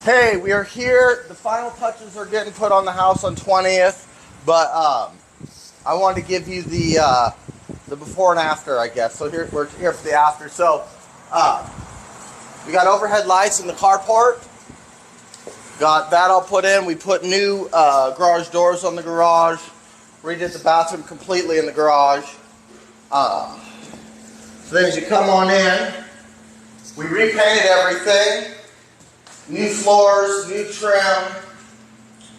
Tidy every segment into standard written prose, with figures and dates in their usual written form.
Hey, we are here. The final touches are getting put on the house on 20th, but I wanted to give you the before and after, I guess. So we're here for the after. So we got overhead lights in the carport. Got that all put in. We put new garage doors on the garage. Redid the bathroom completely in the garage. So then as you come on in, we repainted everything. New floors, new trim.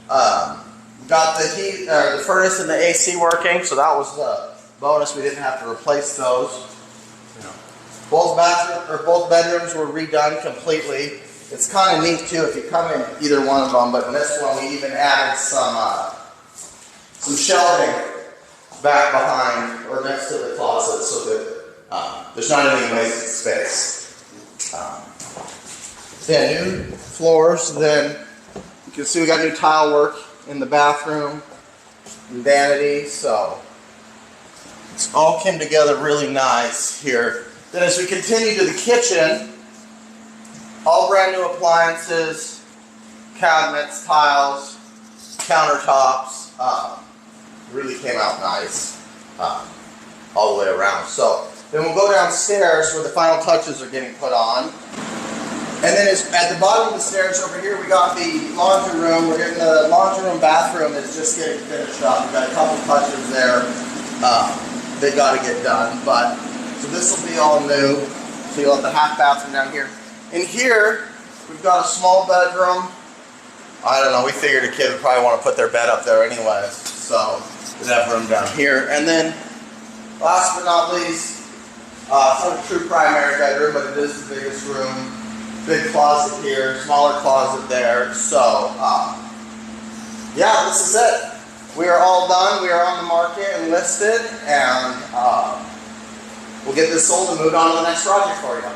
Got the heat, the furnace and the AC working, so that was a bonus. We didn't have to replace those. Both bedrooms were redone completely. It's kind of neat too if you come in either one of them. But in this one, we even added some shelving back behind or next to the closet, so that there's not any wasted space. Yeah, new floors. Then you can see we got new tile work in the bathroom and vanity, so it all came together really nice here. Then as we continue to the kitchen, all brand new appliances, cabinets, tiles, countertops, really came out nice all the way around. So then we'll go downstairs where the final touches are getting put on. And then at the bottom of the stairs over here, we got the laundry room. We're getting the laundry room bathroom that's just getting finished up. We've got a couple touches there that got to get done. But so this will be all new. So you'll have the half bathroom down here. In here, we've got a small bedroom. I don't know. We figured a kid would probably want to put their bed up there anyway. So we'd have room down here. And then, last but not least, it's not a true primary bedroom, but it is the biggest room. Big closet here, smaller closet there. So, yeah, this is it. We are all done. We are on the market and listed, and we'll get this sold and moved on to the next project for you.